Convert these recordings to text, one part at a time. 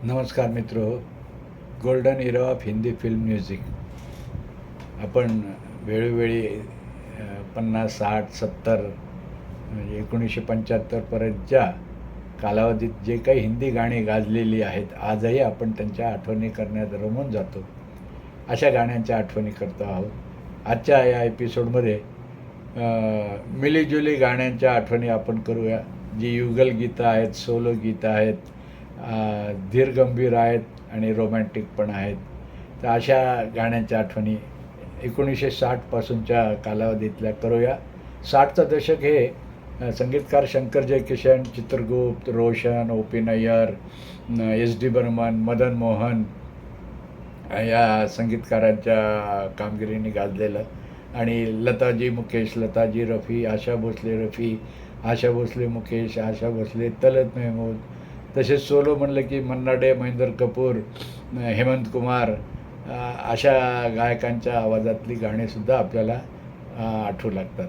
नमस्कार मित्रो. Golden era of Hindi film music. आपण वेळोवेळी 50, 60, 70 म्हणजे 1975पर्यंतच्या कालावधीत जे काही हिंदी गाणी गाजलेली आहेत, आजही आपण त्यांच्या आठवणी करण्यात रमून जातो. अशा गाण्यांच्या आठवणी करतो आहोत. आजच्या या एपिसोडमध्ये मिलीजुली गाण्यांच्या आठवणी आपण करूया. जी युगल गीतं आहेत, सोलो गीतं आहेत, धीरगंभीर आहेत आणि रोमॅन्टिक पण आहेत. तर अशा गाण्यांच्या आठवणी 1960पासूनच्या कालावधीतल्या करूया. 60चं दशक हे संगीतकार Shankar Jaikishan, Chitragupta, Roshan, O P Nayyar, S D Burman, Madan Mohan या संगीतकारांच्या कामगिरीने गाजलेलं. आणि लताजी मुकेश, लताजी रफी, आशा भोसले रफी, आशा भोसले मुकेश, आशा भोसले तलत महमूद. तसेच सोलो म्हणलं की मन्ना डे, महेंद्र कपूर, हेमंत कुमार अशा गायकांच्या आवाजातली गाणीसुद्धा आपल्याला आठवू लागतात.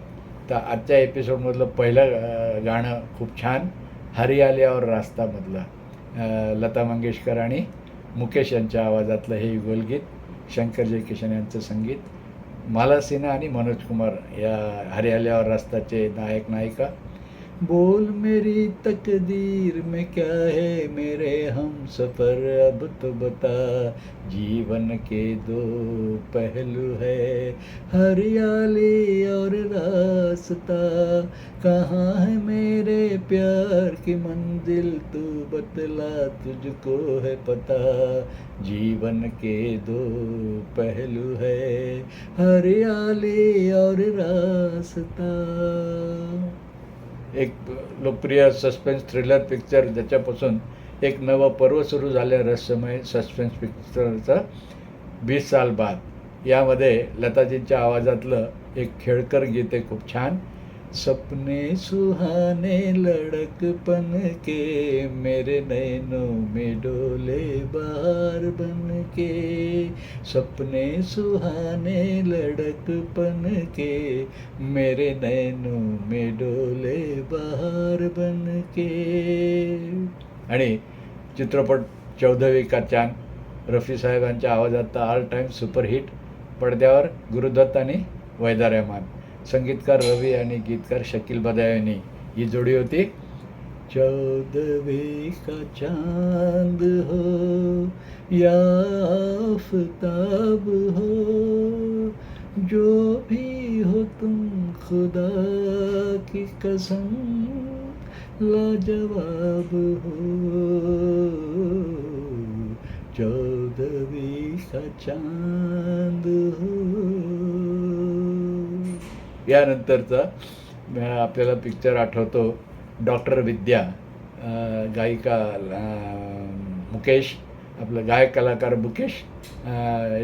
तर आजच्या एपिसोडमधलं पहिलं गाणं खूप छान, हरियाली और रास्तामधलं लता मंगेशकर आणि मुकेश यांच्या आवाजातलं हे युगलगीत, शंकर जयकिशन यांचं संगीत, माला सिन्हा आणि मनोज कुमार या हरियाली और रास्ताचे नायक नायिका. बोल मेरी तकदीर में क्या है मेरे हम सफ़र, अब तो बता जीवन के दो पहलू है, हरियाली और रास्ता, कहाँ है मेरे प्यार की मंजिल, तू बतला तुझको है पता, जीवन के दो पहलू है, हरियाली और रास्ता. एक लोकप्रिय सस्पेन्स थ्रिलर पिक्चर, ज्याच्यापासून एक नवं पर्व सुरू झालं, रहस्यमय सस्पेन्स पिक्चरचं 20 साल बाद. यामध्ये लताजींच्या आवाजातलं एक खेळकर गीत आहे खूप छान. सपने सुहाने लड़कपन के, मेरे नैनों में डोले बहार बन के, सपने सुहाने लड़कपन के, मेरे नैनों में डोले बहार बन के. आणि चित्रपट 14वीं का चांद, रफी साहेबांच्या आवाजात ऑल टाईम सुपरहिट. पडद्यावर गुरुदत्त आणि वैदा रहमान, संगीतकार रवी आणि गीतकार शकील बदायुनी ही जोडी होती. 14वीं का चांद हो या आफताब हो, जो भी हो तुम खुदा की कसम लाजवाब हो, 14वीं का चांद हो. यानंतरचा आपल्याला पिक्चर आठवतो डॉक्टर विद्या. गायिका मुकेश, आपलं गायक कलाकार मुकेश,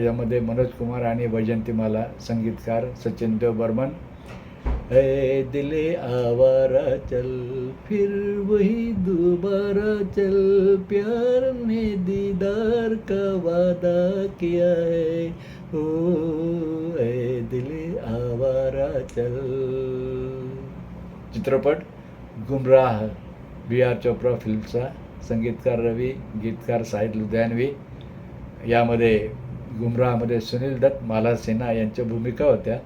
यामध्ये मनोज कुमार आणि वैजंतीमाला, संगीतकार सचिन देव बर्मन. ए दिले आवारा चल फिर वही दोबारा चल, प्यार ने दीदार का वादा किया है, ओ ए दिले आवारा चल. चित्रपट गुमराह, बी आर चोप्रा फिल्मचा, संगीतकार रवी, गीतकार साहिद लुधियानवी. यामध्ये गुमराहमध्ये सुनील दत्त, माला सिन्हा यांच्या भूमिका होत्या,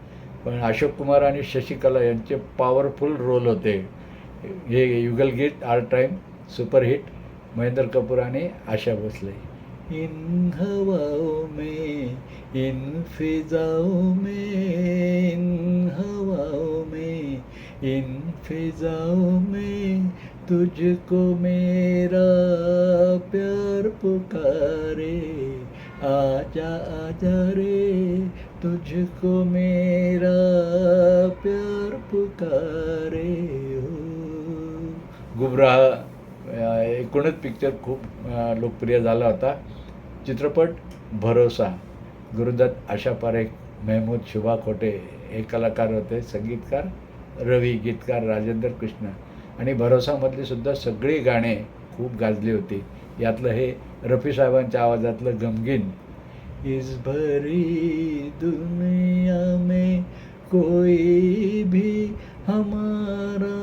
पण अशोक कुमार आणि शशिकला यांचे पॉवरफुल रोल होते. हे युगलगीत all time superhit, Mahendra Kapoor आणि आशा भोसले. इन हवाओं में, इन फिजाओं में, इन हवाओं में, इन फिजाओं में, तुझको मेरा प्यार पुकारे, आजा आजा रे, तुझको मेरा प्यार पुकारे हो. गुमराह एकूणच पिक्चर खूप लोकप्रिय झाला होता. चित्रपट भरोसा, गुरुदत्त, आशा पारेख, महमूद, शुभा खोटे हे कलाकार होते. संगीतकार रवी, गीतकार राजेंद्र कृष्ण. आणि भरोसामधली सुद्धा सगळी गाणे खूप गाजली होती. यातलं हे रफी साहेबांच्या आवाजातलं गमगीन. इस भरी दुनिया में कोई भी हमारा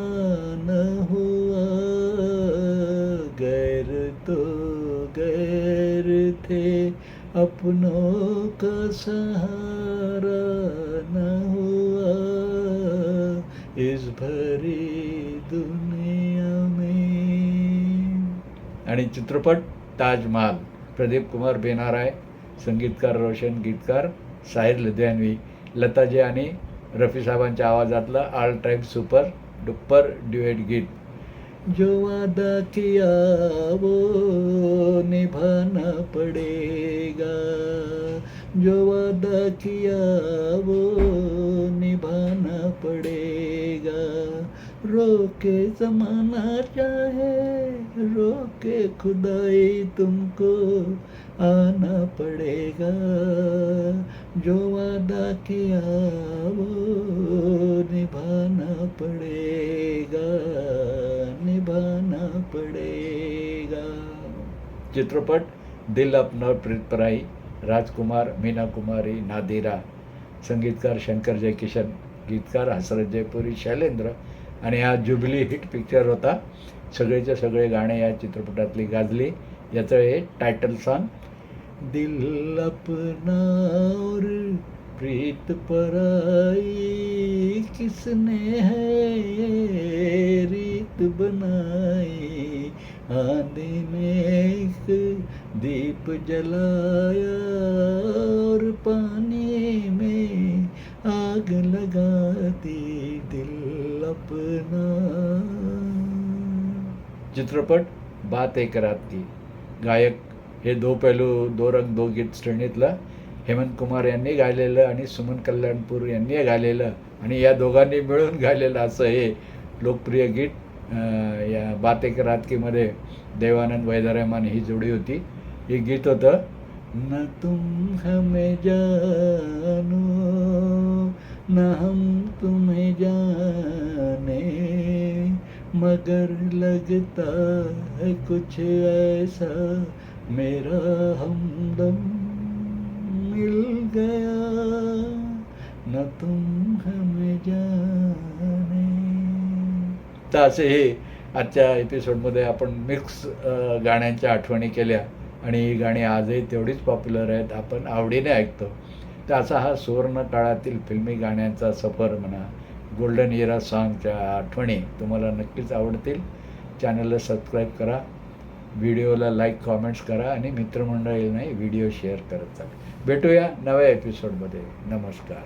न हुआ, गैर तो गैर थे, अपनों का सहारा न हुआ इस भरी दुनिया में. आणि चित्रपट ताजमहाल, प्रदीप कुमार बेनाराय, संगीतकार रोशन, गीतकार साहिर लुधियानवी, लताजी आणि रफी साहेबांच्या आवाजातलं all time super duper duet गीत. जो वादा किया वो निभाना पड़ेगा, जो वादा किया वो निभाना पड़ेगा, रोके ज़माना चाहे रोके खुदाई तुमको आना पड़ेगा, जो वादा किया वो निभाना पड़ेगा, निभाना पड़ेगा. चित्रपट दिल अपना प्रीत पराई, राजकुमार, मीना कुमारी, नादिरा, संगीतकार शंकर जयकिशन, गीतकार हसरत जयपुरी, शैलेंद्र. आणि हा जुबिली हिट पिक्चर होता. सगळेचे सगळे गाणे या चित्रपटातली गाजली. याचं हे टायटल सॉन्ग. दिल अपना और प्रीत पराई, किसने है रीत बनाई, आंधी में एक दीप जलाया और पानी में आग लगाती, दिल अपना. चित्रपट बात एक रात की. गायक हे दो पहलू दो रंग दो गीत श्रेणीतलं हेमंत कुमार यांनी गायलेलं आणि सुमन कल्याणपूर यांनी गायलेलं आणि या दोघांनी मिळून गायलेलं असं हे लोकप्रिय गीत. या बात एक रात कीमध्ये देवानंद वैद्यरहमान ही जोडी होती. हे गीत होतं. न तुम हमें जानो न हम तुम्हें जाने, मगर लगता है कुछ ऐसा मेरा हमदम मिल गया, न तुम हमें जाने. तर असे हे आजच्या एपिसोडमध्ये आपण मिक्स गाण्यांच्या आठवणी केल्या आणि ही गाणी आजही तेवढीच पॉप्युलर आहेत, आपण आवडीने ऐकतो. तर असा हा सुवर्ण काळातील फिल्मी गाण्यांचा सफर म्हणा, गोल्डन इरा सॉन्गच्या आठवणी तुम्हाला नक्कीच आवडतील. चॅनलला सबस्क्राईब करा, व्हिडिओला लाईक कॉमेंट्स करा आणि मित्रमंडळींनाही व्हिडिओ शेअर करत चाला. भेटूया नव्या एपिसोडमध्ये. नमस्कार.